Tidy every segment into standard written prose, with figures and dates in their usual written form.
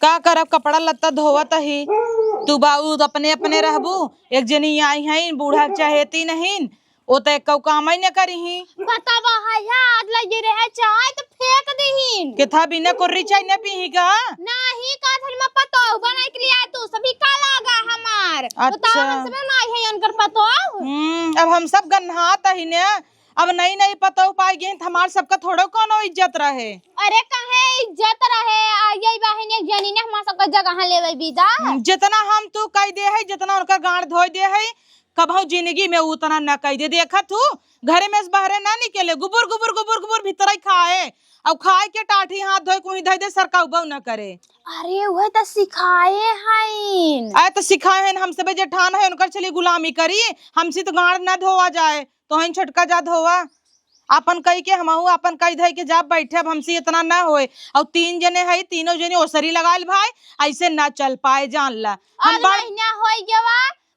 का करब, कपड़ा लत्ता धोवत ही। तू बाऊ अपने अपने रहबू, एक जनी आई है बूढ़ा चाहेती नहीं, वो तो एक काम ही न करी। बतावा है आज लगी रहे चाय तो फेंक दीहिन के था बिना कुर्री चाय न पीही का? नहीं का थल में पतो बनाए के लिए तू सभी का लागा हमार। अच्छा हम सब नहीं है उनकर पतो। अब हम सब गन्हात ही ने, अब नहीं नहीं पता पाई गए हमार सबका थोड़ो कोनो इज्जत रहे। अरे कहे इज्जत रहे आई बहन एक जनी ने हमार सबका जगह लेवे विदा। जितना हम तू कह दे है, जितना उनका गांड धोई दे है, कभू जिंदगी में उतना न कह दे। देखा तू घरे में बाहरे ना निकले, गुबुर गुबुर गुबुर गुबुर भीतर ही खाए, अब खाए के टाठी हाथ धोए कोई धोई दे सरका उबाऊ न करे। अरे वह तो सिखाए हैं। आए तो सिखाए हैं, हमसे बे जेठान है उनकर चली गुलामी करी, हमसे तो गांड न धोवा जाए, तो हम छोटका जा धोवा अपन कही के हमहू अपन कही धई के जा बैठे। अब हमसे इतना ना होए, और तीन जने है, तीनों जने ओसरी लगाल भाई, ऐसे ना चल पाए जान ला। हम महीना हो गया,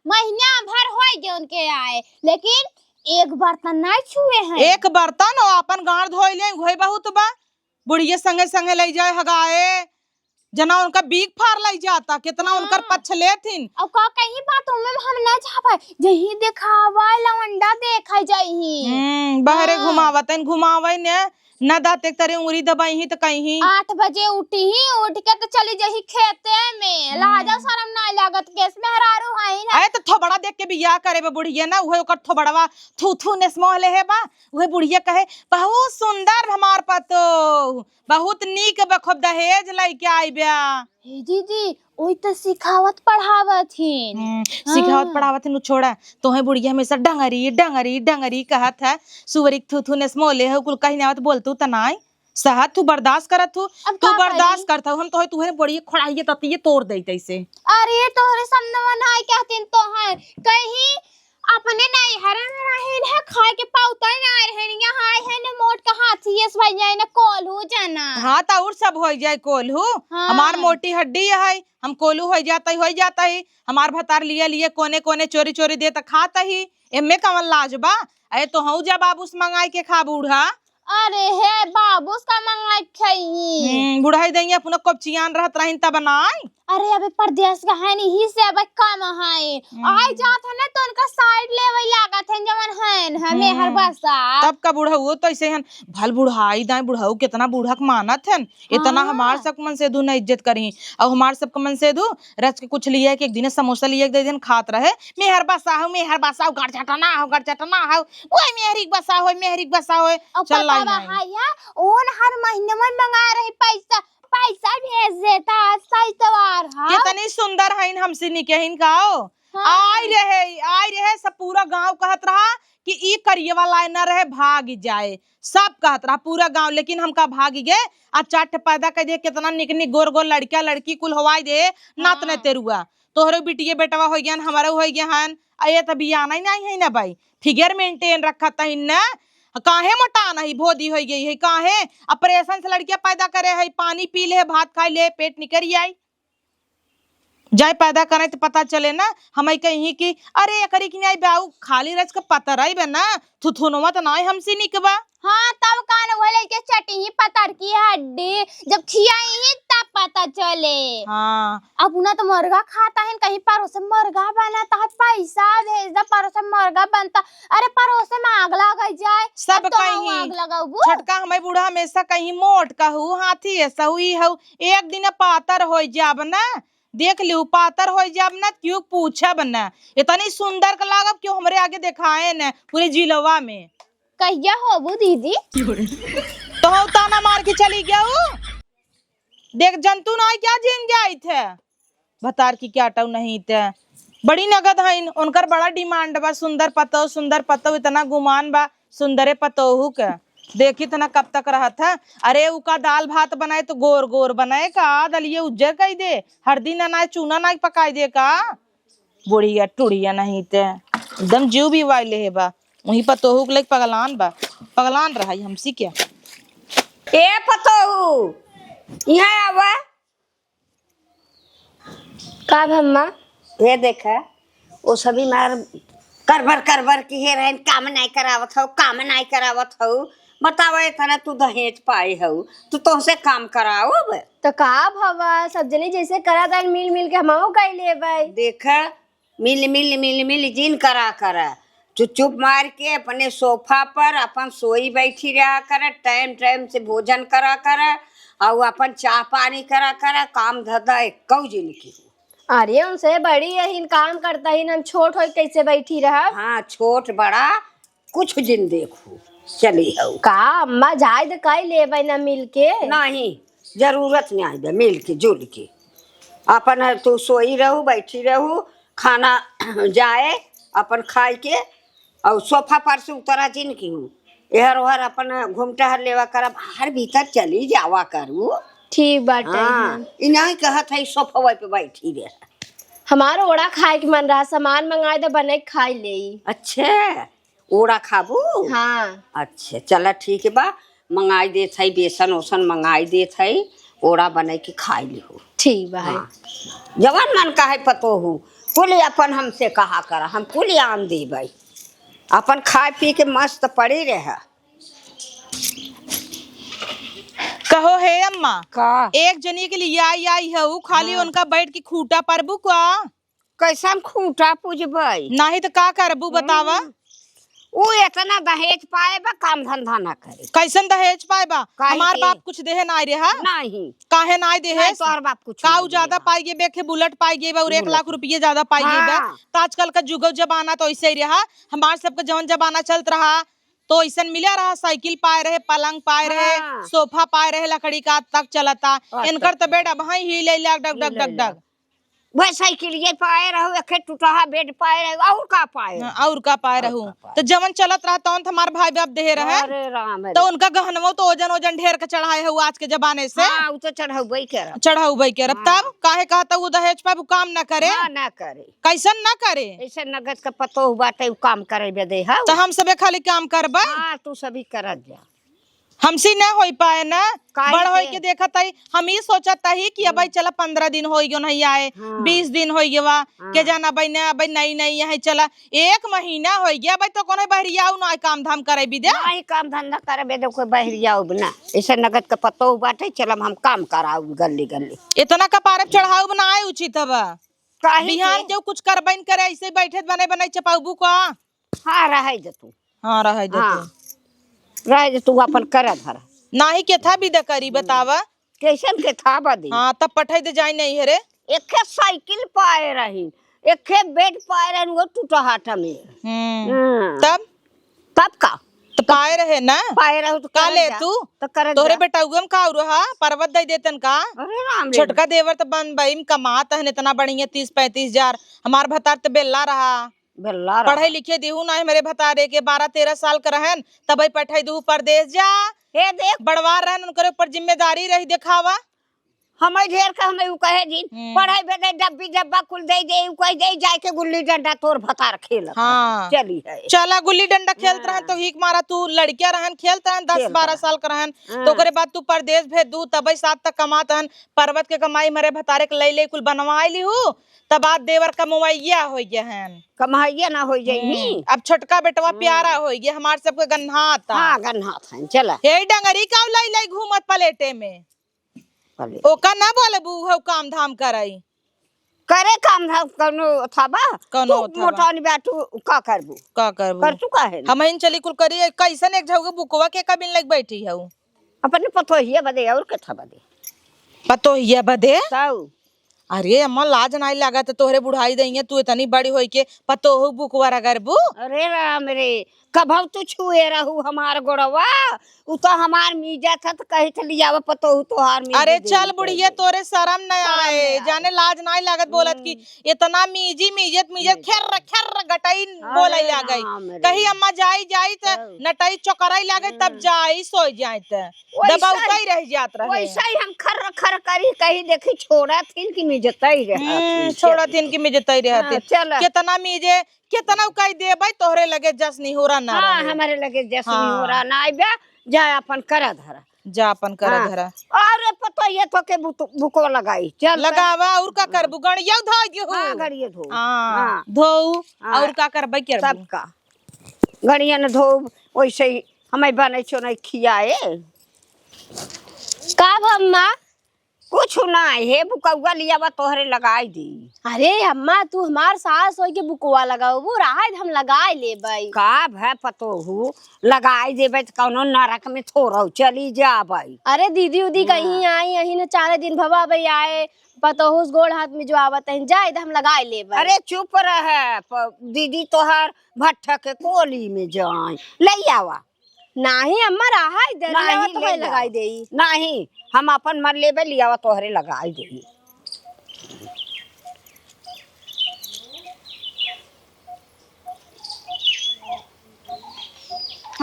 महीना भर हो गया उनके आए, लेकिन एक बर्तन नहीं छुए हैं। एक बर्तन और अपन गांड धोई ले घोई बहुत बा, बुढ़िया संगे संगे ले जाए हगाए, जना उनका बीक फार लाई जाता, कितना उनकर पछ लेथिन। अब का कहीं बातों में हम ना छापा जही देखावा लवंडा देखा जही बहरे घुमावतन घुमावे ने न दात एक तरे उंगली दबाई ही तो कहीं 8 बजे उठी ही, उठ के तो चली जही खेते में, लाजा शर्म ना लागत केस में हरारू है ना। आए तो थोबड़ा देख के बियाह करे बे बुढ़िया ना, उहे ओकर थोबड़वा थू थू ने स्मोहले है बा, उहे बुढ़िया कहे बहुत सुंदर हमार पतो, बहुत नीक बखब दहेज लइके आई बा। हे दीदी ओई तो सिखावत पढ़ावत हिन। सिखावत पढ़ावत हिन छोड़ा, तोहे बुढ़िया हमेशा डंगरी डंगरी डंगरी कहत है, सुवरिक थू थू ने स्मोले है कुल कहीं आवत बोलतू त नाई सहत तू बर्दाश्त करत तू, तू बर्दाश्त करत हम तोहे तुहे बड़ी खड़ाइए ततिए तोड़ देई तैसे। अरे तोहरे सामने नहीं कहतिन तो है कहीं अपने नहीं हरन रहे है खाए के पाउता नहीं रहे यहाँ है न मोट का हाथी ये भाई जाए न कोल्हू जाना। हाँ तो और सब हो जाए कोल्हू। हाँ। हमार मोटी हड्डी है, हम कोल्हू हो जाता ही हमार भतार लिए लिए कोने कोने चोरी चोरी दे त खाता ही, एमे कवन लाज बा। अरे तो हऊ जा बाबूस मंगाई के खा बूढ़ा। अरे हे बाबूस का मंगाई खाई बुढ़ाई देंगे अपना कपचियान रहत रहिन तब बनाई। अरे अबे परदेश का है नहीं ही से अब कम है आई जात है ना तो उनका साइड लेवल लागत है जवन है हमें हर बसा तब का बूढ़ा वो तो ऐसे हन भल बुढ़ाई दाई बुढ़ाऊ कितना बूढ़ा के मानत हन, इतना हमार सब मन से दू न इज्जत करी, और हमार सब मन से दू रच के कुछ लिया कि एक दिन समोसा लिया एक दिन खात रहे, मेहर बसा हो गड़ चटना हो ओए मेहरिक बसा हो चल लाई भैया ओन हर महीने में मंगा रही पैसा भेज देता आज इतवार। हाँ कितनी सुंदर है हमसे निकहिन गाओ। हाँ। आई रहे सब पूरा गांव कहत रहा कि ई करिए वाला न रहे भाग जाए, सब कहत रहा पूरा गांव, लेकिन हमका भाग गए आ चाट पैदा कर दे, कितना निक निक गोर गोर लड़किया लड़की कुल हवाई दे नात न तेरुआ, तोहरे बिटिए बेटवा हो गया हमारा हो गया हन, ये तभी आना ही नहीं है ना भाई, फिगर मेंटेन रखा था न, काहे मोटा नहीं भोदी हो गई है, काहे ऑपरेशन से लड़कियां पैदा करे है, पानी पी ले भात खाई ले पेट निकल आई जाए पैदा करे तो पता चले ना हम कहीं की अरे एकरी की नहीं बाऊ खाली रच का पता रही बे ना थुथुनवा तो नहीं हमसे निकबा। हाँ तब कान बोले के चटी ही पतर की हड्डी जब खियाई ही तब पता चले। हाँ अब ना तो मुर्गा खाता है कहीं परोसे मुर्गा बनाता है पैसा भेज दा परोसे मुर्गा बनता, अरे परोसे में आग लग जाए सब तो कहीं आग लगाऊ छटका हमें बूढ़ा हमेशा कहीं मोट कहू हाथी ऐसा हुई हो, एक दिन पातर हो जाब ना देख लियो पातर हो जाब ना क्यों पूछब ना, इतनी सुंदर का लागब क्यों हमरे आगे दिखाए न पूरे जिलवा में। कहिया होबू दीदी तो ताना मार के चली गया देख जंतु ना क्या जिम जाई थे भतार की क्या टाउ नहीं थे, बड़ी नगद है उनकर बड़ा डिमांड बा, सुंदर पतो इतना गुमान बा सुंदरे पतोहू के देखी तना कब तक रहा था। अरे उका दाल भात बनाए तो गोर गोर बनाए का दलिए उज्जर कही दे, हरदी ना चूना ना पकाई दे का, बुढ़िया टुड़िया नहीं ते एकदम जीव भी वाले है बा, वही पतोहू के लेके पगलान रहा हमसी क्या। ए पतोहू यहाँ आवा का भम्मा ये देखा वो सभी मार करबर की हे रहन काम नहीं करावत हो बतावा इतना तू दहेज पाई हऊ तू तुमसे काम कराओ बे। तो का भवा सब जने जैसे करा था मिल मिल के हमहू कर ले भाई। देख मिल मिल मिल मिल जिन करा करा चुप चुप मार के अपने सोफा पर अपन सोई बैठी रहा कर, टाइम टाइम से भोजन करा कर और अपन चाह पानी करा कर, काम धंधा कौ जिन की। अरे उनसे बड़ी यही काम करता ही हम छोट हो कैसे बैठी रहा। हाँ छोट बड़ा कुछ जिन देखो चली हऊ का अम्मा जाए तो कई ले भाई ना मिल के। नहीं जरूरत नहीं आई मिल के जुल के अपन तू सोई रहू बैठी रहू, खाना जाए अपन खाए के और सोफा पर से उतरा जिन की हूँ एहर ओहर अपन घूम टहर लेवा कर, बाहर भीतर चली जावा करू। ठीक बाटे। हाँ इना कहत है सोफा पे बैठी रहे। हमारा ओड़ा खाए के मन रहा, सामान मंगाए तो बने के खाई ले। अच्छा ओड़ा खाबू। हाँ अच्छा चला ठीक है बा, मंगाई देत है बेसन ओसन मंगाई देत है, ओड़ा बने के खाई लिहो। ठीक बा। हाँ। जवान मन का है पतो हूँ कुल अपन हमसे कहा कर, हम कुल आन दे भाई अपन खाए पी के मस्त पड़ी रहे। कहो है अम्मा का एक जनी के लिए आई हूँ खाली उनका बैठ के खूटा परबू का कैसन खूंटा पूजबई नहीं तो का करबू बतावा। वो इतना दहेज पाए बा काम धंधा ना करे। कैसन दहेज पाए बा काहे हमार के? बाप कुछ देहे ना रहा नहीं काहे ना देहे नहीं तोहर बाप कुछ काऊ नहीं ज्यादा देहा। पाई गे बेखे बुलेट पाई गे बा और 1 लाख रुपये ज्यादा पाई गे बा। हाँ। तो आजकल का जुगो जमाना तो ऐसे ही रहा, हमार सबका जवन जमाना चलत रहा तो ऐसा मिला रहा, साइकिल पाए रहे, पलंग पाए रहे, हाँ। सोफा पाए रहे, लकड़ी का तक चलता। अच्छा। इनकर तो बेटा भाई ही ले डग डग डग डग वह साइकिल ये पाए रहो, एक टूटा बेड पाए रहो और का पाए रहो? और का पाए रहू तो जवन चलत रहा तवन तो हमार भाई बाप देहे रहे अरे राम रे। तो उनका गहनवो तो ओजन ओजन ढेर के चढ़ाए है आज के जमाने से हाँ वो तो चढ़ाई कर चढ़ाऊ भाई के तब काहे कहता वो दहेज पाए वो काम ना करे हाँ ना करे कैसन ना करे। ऐसे नगद का पतो बाटे काम करे दे हा। तो हम सबे खाली काम करबे हाँ तू सभी करत जा। हमसे न हो पाए ना काहे बड़ होई के? के देखत है हम ही सोचत है कि अब चला 15 दिन हो गयो नहीं आए, हाँ। 20 दिन हो गया के जाना भाई ना भाई नहीं नहीं है चला 1 महीना हो गया भाई तो कोने बहरिया ना काम धाम करे भी दे नहीं काम धंधा करे बे कोई बाहर जाओ ना, ऐसे नगद का पतो बाटे चलम हम काम कराऊ गली गली। इतना कपारे चढ़ाऊ बनाए उचित हवा काहे बिहान के? जो कुछ करबैन करे ऐसे बैठे बने बने चपाऊ का। हाँ रहे जा तू। हाँ रह दे हाँ रहे जा तू अपन कर धर नाही के था भी करी बतावा। कैसन के था बदी। हाँ तब पठाई दे जाई नहीं हरे एक साइकिल पाए रही, एक बेड पाए रही, वो टूटा हाथा में। तब तब का तो पाए रहे ना पाए रहो तो का करत ले जा। तू तो कर तोरे बेटा उगम का रहा पर्वत दे देतन का अरे राम रे। छोटका देवर तो बन बईम कमात है इतना बढ़िया 30-35 हजार। हमार भतार तो बेल्ला रहा बेल्ला पढ़े लिखे देहू ना है मेरे भतारे के 12-13 साल का रहन तब पठाई दू परदेश जा हे देख बड़वार रहन उनके ऊपर जिम्मेदारी रही दिखावा। हमें ढेर का हमें कहे जी पढ़ाई बदे डब्बी डब्बा कुल दे दे कह दे जाए के गुल्ली डंडा तोर भतार खेल। हाँ। चली है चला गुल्ली डंडा खेलत रहन तो हिक मारा तू लड़किया रहन खेलत रहन 10-12 साल का रहन तो ओकरे बाद तू परदेश भेज दू तब साथ तक कमात रहन पर्वत के कमाई मरे भतारे के ले कुल बनवाई ली हूँ तब बाद देवर का मुवैया हो गया हन कमाइए ना हो जाई। अब छोटका बेटवा प्यारा हो गया हमार सबके गन्हात हाँ गन्हा था चला हे डंगरी का लाई लाई घूमत पलेटे में भले। ओका ना बोले बू काम धाम कराई करे काम धाम कनो थाबा कौनो तू थाबा। मोटानी बैठू का करबू का करबू कर तू काहे हम इन चली कुल करी कैसन एक झगो बुकवा के कबिन लग बैठी हूँ अपने पतो ही बदे और के था बदे पतो हिया बदे। ताऊ अरे अम्मा लाज नहीं लगा तो तोहरे बुढ़ाई देंगे तू इतनी बड़ी होई के पतो हो बुकवा अगर बू अरे राम रे कभव तू छुए रहू हमार गोड़वा उ तो हमार मीजा था तो कही चली जावा पतो हु तोहार मीजी अरे दे चल दी बुढ़िया तोरे शर्म न आए आए। जाने लाज नहीं लागत बोलत की इतना मीजी मीजत मीजत खेर खेर गटाई बोले ला गई राम रे। कहीं अम्मा जाई जाई त नटाई चौकराई लागे तब जाई सोई जाई त दबाउताई रह जात रहे। वैसा ही हम खर खर करी कही देखी छोड़ा थी कि मीजतई रहा छोड़ा तीन की मिजतई रहते चल कितना मीजे कितना कई देबै तोहरे लगे जस नहीं हो रहा ना हाँ रहे। हमारे लगे जैसे हाँ। नहीं हो रहा ना आइबे जाए अपन करा धरा जा अपन कर हाँ। धरा अरे पतो ये तो के बुको लगाई चल लगावा और का करबू गणिया धो दियो हाँ गड़िए धो हां धो हाँ। और का करबै करबू सबका गड़िया न धो वैसे ही हमें बने छो नहीं खियाए का अम्मा? कुछ ना हे बुकौआ लिया बा तोहरे लगाई दी। अरे अम्मा तू हमार सास होई के बुकवा लगाओ वो राहत हम लगाए लेबै। का भै पतोहू लगाई देबै त कौनो नरक में थोड़ो चली जाबै। अरे दीदी उदी कहीं आई यही न 4 दिन भवा भाई आए पतोहुस गोड़ हाथ में जो आवत है जाए हम लगाए लेबै। अरे चुप रहे दीदी तोहर भट्ठा के कोली में जाए ले आवा। नहीं अम्मा राहत दे नहीं तो ले लगाई देई। नहीं हम अपन मन लेबे लियावा तोहरे लगाई देई।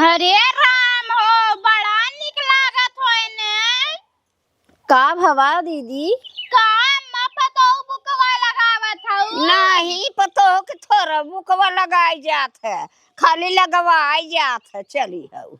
अरे राम हो बड़ा निक लागत होय ने। का भवा दीदी? का अम्मा पतोहू बुकवा लगावत हऊ? नहीं पतोहू के थोड़ा बुकवा लगाई जात है खाली लगवाई जात है चली हऊ।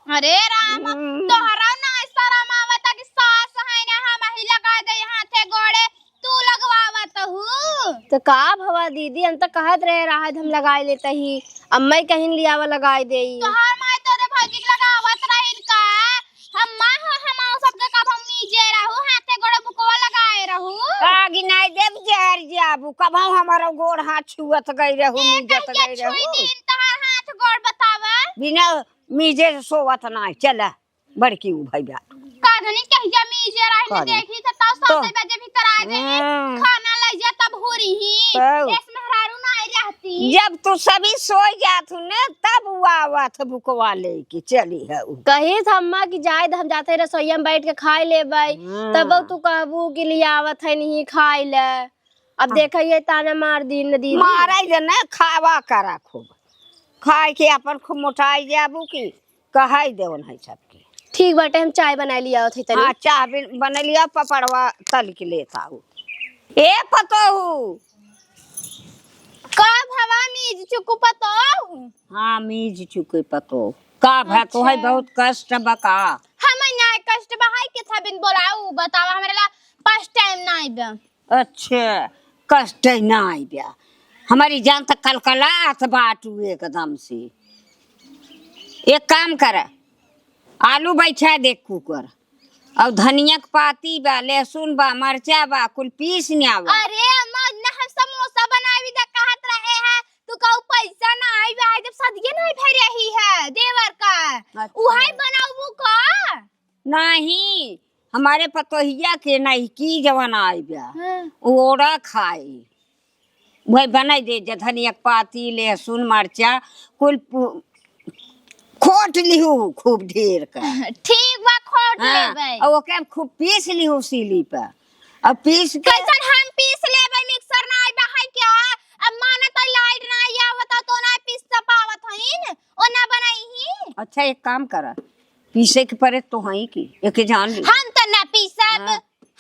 अरे राम तोहरा ना शरम आवता कि सास है ना हम ही लगा दे हाथे गोड़े तू लगवावत हूँ। तो का भवा दीदी हम तो कहत रहे राहत हम लगाए लेते ही अम्मा कहीं लियावा लगाए देई। तोहर माई तोरे भौजी के लगावत रहिन का हम्मा हम सबके कब हम नीचे रहू हाथे गोड़े बुकवा लगाए रहू। कागी नहीं देव जहर जाबू कब हमारा गोड़ हाथ छुअत गई रहू नीजत गई रहू। दिन तोहर हाथ गोड़ बतावा बिना मीजे सोवत ना चला बड़की उ भैया काधनी कहिया मीजे रहने देखी त तब साथे बजे भीतर आ जाए खाना ले जा तब हो रही इस मेहरारू ना आई रहती। जब तू सभी सो जात ने तब वो आवत बुकवा लेके चली है कही था अम्मा की जाए हम जाते रसोईया में बैठ के खाए लेबै तब तू कहबू कि लियावत है नहीं खाए ले। अब देखिए ताना मार दिन दी मारा जने खावा करा खूब खाए के अपन खूब मोटाई जाबू की कहाई देवन है सबके। ठीक बाटे हम चाय बना लिया थे तनी। हां चाय बना लिया पपड़वा तल के लेता हूं। ए पतोहू का भवा मीज चुकू पतोहू? हां मीज चुके पतो का भा तो है बहुत कष्ट बका। हम ना कष्ट बहाई के था बिन बोलाऊ बतावा हमरा ला फर्स्ट टाइम ना आइबे। अच्छा कष्ट ना आइबे हमारी जान तक कलकलात बाटू एकदम से। एक काम कर आलू बैठा दे कुकर और धनिया के पाती बा लहसुन बा मरचा बा कुल पीस न्यावा। अरे अम्मा ना हम समोसा बनावी दा कहत रहे हैं तू कहू पैसा ना आइबे आज जब सदिये नहीं भर रही है देवर का उहाई बनाऊ का नहीं हमारे पतोहिया के नहीं की जवन आइबे ओड़ा खाई वही बनाई दे धनिया के पाती लहसुन मरचा कुल खोट लिहू खूब ढेर का। ठीक बा खोट लेबै और ओके खूब पीस लिहू सीली पे और पीस के कैसन हम पीस लेबै मिक्सर ना आइबा है क्या। अब माने त लाइट ना आवत तो ना पीस पावत हइन ओ ना बनाई। अच्छा एक काम कर पीसे के परे तो हई की एक जान ली हम त ना पीसब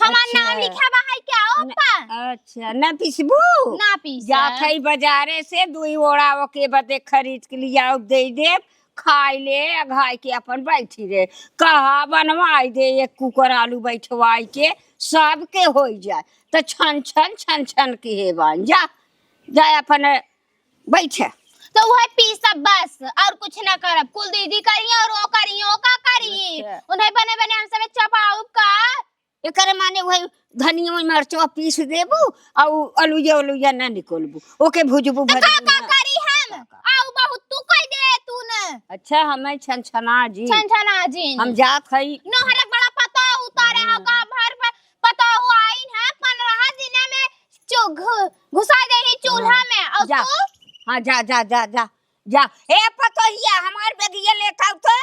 हमार नाम लिखाबा है क्या ओपा। अच्छा ना पीसबू ना पीस जात है बाजारे से दुई ओड़ा के बदे खरीद के लिया दे दे खाई ले घाई के अपन बैठी रे कहा बनवाई दे एक कुकर आलू बैठवाई के सबके हो जाए तो छन छन के हे बन जा जाए अपन बैठे तो वह पीसब बस और कुछ ना करब कुल दीदी करिए और वो करिए ओ का करिए उन्हें बने बने हम सब चपाऊ का एकर माने वही धनिया में मरचो पीस देबू और अलुया ना निकलबू ओके भुजबू का करी हम आउ बहुत तू कह दे तू न। अच्छा हमें छनछना जी हम जात हई नोहरे बड़ा पता उतारे हो का भर पता हो आइन है 15 दिन में घुसा दे ही चूल्हा में और जा। तू हां जा ए पतोहिया हमार बेगिया लेता तो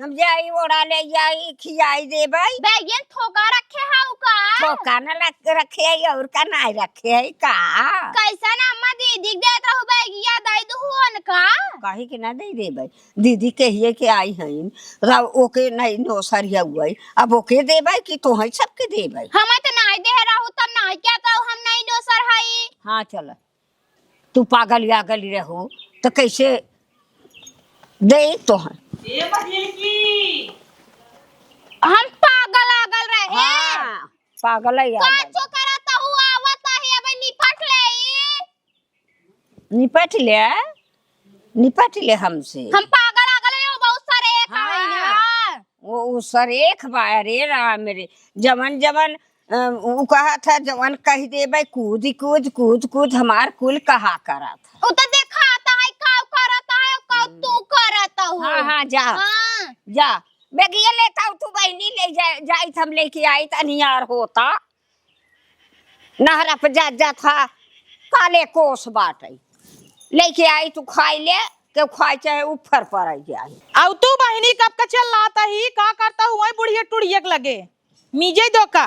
हम जाई ओड़ा ले जाई खियाई देबै। बैगन ठोका रखे हाउ का ठोका ना रखे है और का नहीं रखे है का कैसा ना अम्मा दीदी देत रहू बैगिया दई दुहन का काहे के ना दे देबै दीदी के हिए के आई हईन रव ओके नहीं नो सरिया हुई अब ओके देबै कि तो है सबके देबै। हम त नहीं दे रहू तब नहीं क्या तो हम नहीं नो सर हई। हां चल तू पागल या गली रहू तो कैसे दे तो है ए बदिल की हम पागल आगल रहे। हां पागल है यार काचो करता हूँ आवत है अब निपट ले हमसे हम पागल आगल है बहुत सारे हाँ वो सरेख बा रे राम रे। जवन जवन वो कहा था, जवन कह देबे कूद कूद कूद कूद हमार कुल कहा करा था। उ तो देखा आता है का करता है का तू करता हो। हाँ हाँ जा हाँ। जा बेगिया लेता तू बहनी ले जाई हम लेके आई त नियार होता नहरा पे जा था काले कोस बाटे लेके आई तू खाई ले के खाई चाहे ऊपर पर आई जाए। अब तू बहनी कब का चल लाता ही का करता हुआ बुढ़िया टुड़ियक लगे मीजे दो का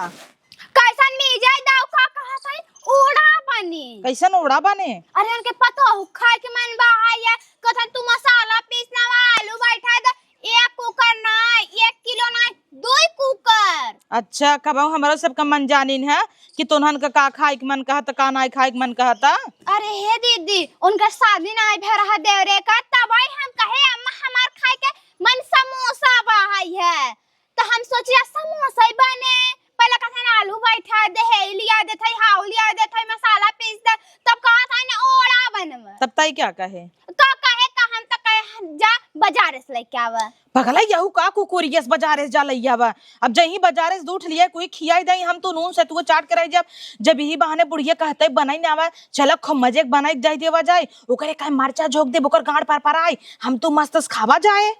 कैसन मीजे दाव का कहा था उड़ा बनी। कैसन उड़ा बने? अरे उनके पता हो खाए के मन बाहर है कथन तू मसाला पीसना वा आलू बैठा दे 1 कुकर ना 1 किलो ना 2 कुकर। अच्छा कब हमारा सबका मन जानिन है कि तोहन का खाए के मन कहता का ना खाए के मन कहता। अरे हे दीदी उनका शादी ना भे रहा देवरे का तब हम कहे अम्मा हमार खाए के मन समोसा बाहर है तो हम सोचिया समोसा ही बने। पहले कथन आलू बैठा दे हे लिया दे थई हाउ लिया दे थई मसाला पीस दे तब कहा था ना ओड़ा बनवा। तब ताई क्या कहे का कहे का हम तो कहे जा बाजार से लेके आवा। पगला यहू का कुकुरियस बाजारे जा लइया बा। अब जही बाजारे से दूठ लिया कोई खियाई दई हम तो नून से तू चाट के रह जब यही बहाने बुढ़िया कहते बनाई ना आवा चलो खूब मजे बनाई जाई देवा जाए ओकरे काहे मरचा झोक दे ओकर गांड पर आई हम तो मस्त खावा जाए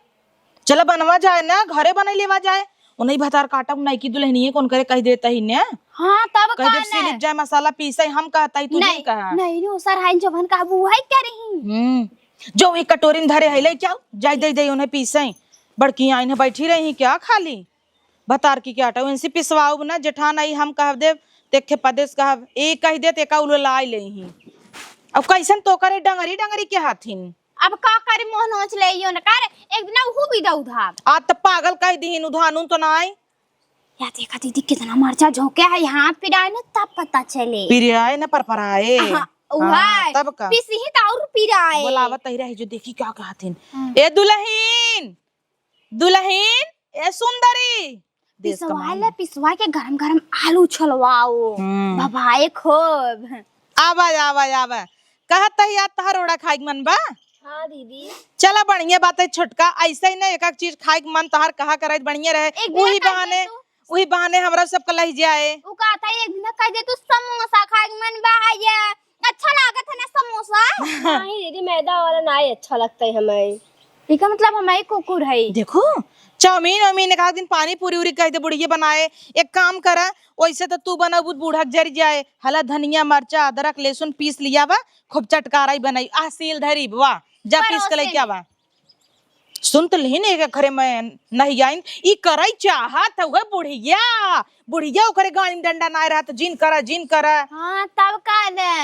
चलो बनवा जाए ना घरे बनाई लेवा जाए उन्हीं भतार काटा नहीं की दुल्हनिए कौन करे कह देता ही ने। हां तब कह दे सिलिप जाए मसाला पीसे हम कहता ही तू नहीं कहा नहीं नो सर हाइन जवन का वो है करी जो एक कटोरी में धरे है ले जाओ जाई दे दे उन्हें पीसे बड़की आई ने बैठी रही क्या खाली भतार की क्या आटा उनसे पिसवाओ ना जेठान आई हम कह दे देखे पदेश कह एक कह दे ते का उलो लाई ले ही अब कैसन तो करे डंगरी डंगरी के हाथिन अब का करे मोह नोच ले यो न कर एक दिन वो भी दऊ था आज त पागल कह दीन उधानुन तो ना आई या देखा दीदी कितना मरचा झोंके है हाथ पिराए ना तब पता चले पिराए न परपराए तब का पिसी ही तो और पिराए बोलावा तही रही जो देखी क्या कहथिन ए दुल्हन दुल्हन ए सुंदरी पिसवा के गरम गरम आलू छलवाओ भभाए खूब आवा कहत ही आज तहर ओड़ा खाई के मन बा। हाँ दीदी चला बढ़िया बात है छोटका ऐसा ही ना एक एक चीज खाए के मन तहार कहा करे बढ़िया रहे वही बहाने हमरा सब कल जाए। उ कहता है एक दिन कह दे तू समोसा खाए के मन बा है अच्छा लागत है ना समोसा। नहीं दीदी मैदा वाला नहीं अच्छा लगता है हमें। इसका मतलब हमारे कुकुर है देखो चाउमीन एक दिन पानी पूरी उरी कह दे बुढ़िया बनाए एक काम करा वैसे तो तू बना बूढ़ा जर जाए हला धनिया मरचा अदरक लहसुन पीस लिया बा खूब चटकारा बनाई आ सील धरी वाह जा पीस के लेके आवा सुन तो लेने एक घरे में नहीं आइन ई करई चाहत है बुढ़िया ओकरे गाड़ी में डंडा ना रहा तो जिन करा हां तब का दे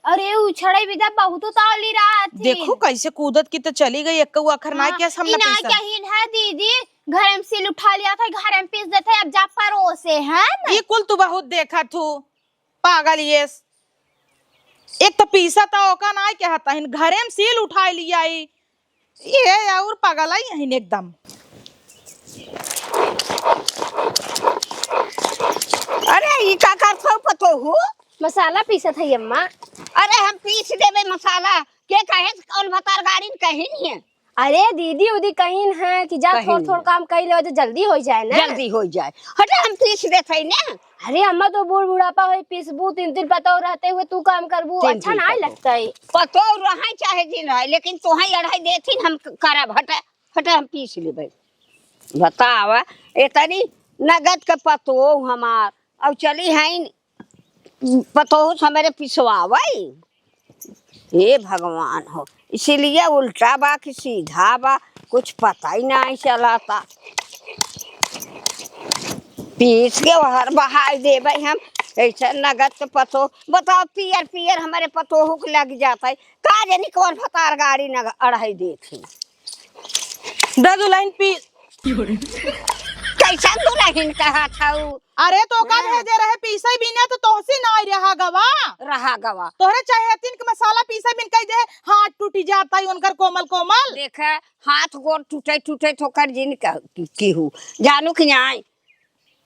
अरे उछड़े भी दा बहुत ताली रहा थी देखो कैसे कूदत की तो चली गई एक अखर ना क्या हमने पैसा क्या ही है दीदी घर में सिल उठा लिया था घर में पीस देते अब जा परोसे है ना ये कुल तू बहुत देखा तू पागल ये एक तो पीसा था ओका ना क्या हता इन घरे में सील उठा लिया ये और पागल आई यहीं एकदम। अरे ये का करथौ पतो हु मसाला पीसा था अम्मा। अरे हम पीस देबे मसाला के कहे कौन भतार गाड़ी में कहीं नहीं है। अरे दीदी उदी कहीं है कि जा थोड़ काम कर ले तो जल्दी हो जाए ना जल्दी हो जाए हटे हम पीस देते ना। अरे अम्मा तो बूढ़ बुढ़ापा हो पीसबू 3 पतो रहते हुए तू काम करबू अच्छा ना लगता है पतो रहा चाहे दिन रहे लेकिन तोहाई अढ़ाई देथिन हम करब हटे हम पीस लेबै। बतावा एतनी नगद के पतो हमार अब चली है पतो हमारे पिसवावे हे भगवान हो इसीलिए उल्टा बा कि सीधा बा कुछ पता ही नहीं चलाता पीस के हर बहाई देवे हम ऐसा नगद के पतो बताओ पियर पियर हमारे पतो हुक लग जाता है का जानी कौन भतार गाड़ी न अढ़ाई देती दादू लाइन पी कैसा दुल्हन कहा था अरे तो का भेजे रहे पीसा ही बिना तो तोहसे ना रहा गवा तोहरे चाहे तीन के मसाला पीसा बिन कह दे हाथ टूटी जाता है उनकर कोमल देखे हाथ गोर टूटे तो कर जिन की हूँ जानू कि आई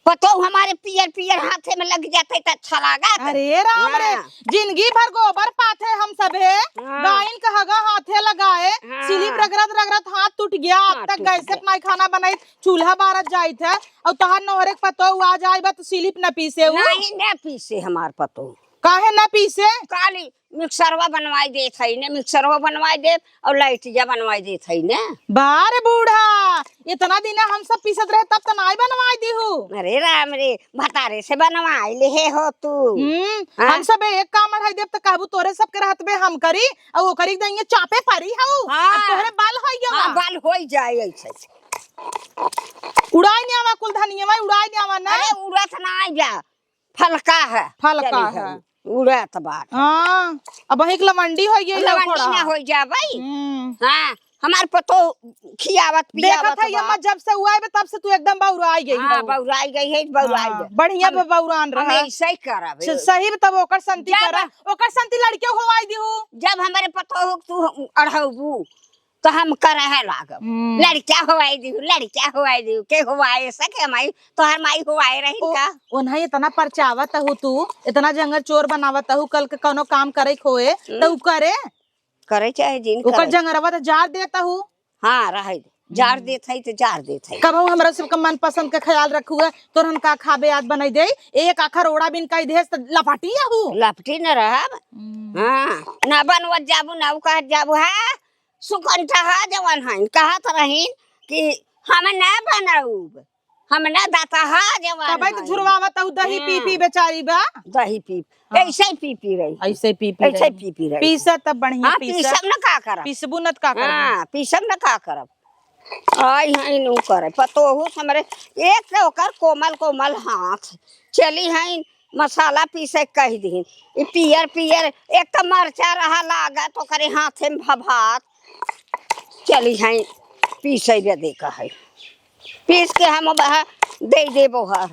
पतो हमारे पियर पियर हाथे में लग जाते तो अच्छा लगा। अरे राम रे, हाँ। जिंदगी भर गोबर पाथे हम सबे, हाँ। गायन कहागा हाथे लगाए, हाँ। सिलिप रगड़त रगड़त हाथ टूट गया। अब हाँ, तक टूट गैस गया। माई खाना बनाई, चूल्हा बारत जाई थे और तहार नोहरे पतो आ जाए बा तो सिलिप न पीसे उ। नहीं न पीसे हमार पतो। काहे न पीसे? काली मिक्सरवा बनवाई देत है ने, मिक्सरवा बनवाई दे और लाइटिया बनवाई देत है ने। बारे बूढ़ा, इतना दिन हम सब पीसत रहे तब तो नाई बनवाई दी हूँ। अरे राम रे, भतारे से बनवाई ले हे हो तू। हाँ? हम सब एक काम अढ़ाई देव तो कहबू तोरे सब के रहत बे हम करी और वो करी देंगे चापे परी हूँ। हाँ। अब तोहरे बाल होइए हाँ, बाल हो जाए ऐसे। उड़ाई नहीं आवा कुल धनिया में, उड़ाई नहीं आवा ना। अरे उड़त ना जा, फलका है। फलका चली है। उड़त बात। हाँ, अब एक लवंडी हो गई लवंडी ना हो जा भाई। हाँ, हमार पतो खियावत देखा पियावत था यम्मा जब से हुआ है तब से तू एकदम बौराई गई हाँ, है। बौराई गई है, बौराई हाँ, गई। बढ़िया बौरान हम रहा। ऐसे ही करब। सही तब ओकर संति जब- करा, ओकर संति लड़के होवाई दी हूँ। जब हमारे पतो हो तू अढ़बू तो हम करे है लागब। लड़का होवाई दी, लड़का होवाई दी के होवाए सके माई तोहर माई होवाए रही का। उन्हें इतना परचावत हूँ तू, इतना जंगल चोर बनावत हूँ, कल के कोनो काम करे खोए तो उ करे चाहे जिन ओकर करे। जंगरवा तो जार देता हूँ। हाँ रहे दे, जार देत है तो जार देत है। कब हमरा सबका मन पसंद का ख्याल रखू है तोरन का खाबे याद बनाई दे, एक आखर ओड़ा बिन का देश तो लपाटी हूँ। लपटी न रहब। हाँ, ना बनवत जाबू ना कहत जाबू। है सुकंठा है जवन है कहत रहीन कि हम ना बनाऊब, हम ना दाता है जवन कबाई तो हईन। झुरवावत हूँ दही पी पी बेचारी बा। दही पी ऐसे ही पी रही, ऐसे पी ऐसे ही पी रही। पीसा तब बढ़िया हाँ, पीसा, पीसम न का करब। पीसबू नत का कर। हाँ, पीसम न का करब। आई है नु करे पतो हमरे एक से ओकर कोमल कोमल हाथ चली है मसाला पीसे कह दी। पियर पियर एक तो मरचा रहा लागा तो करे हाथे में भभात चली है पीसे दे का है, पीस के हम दे देबो हर।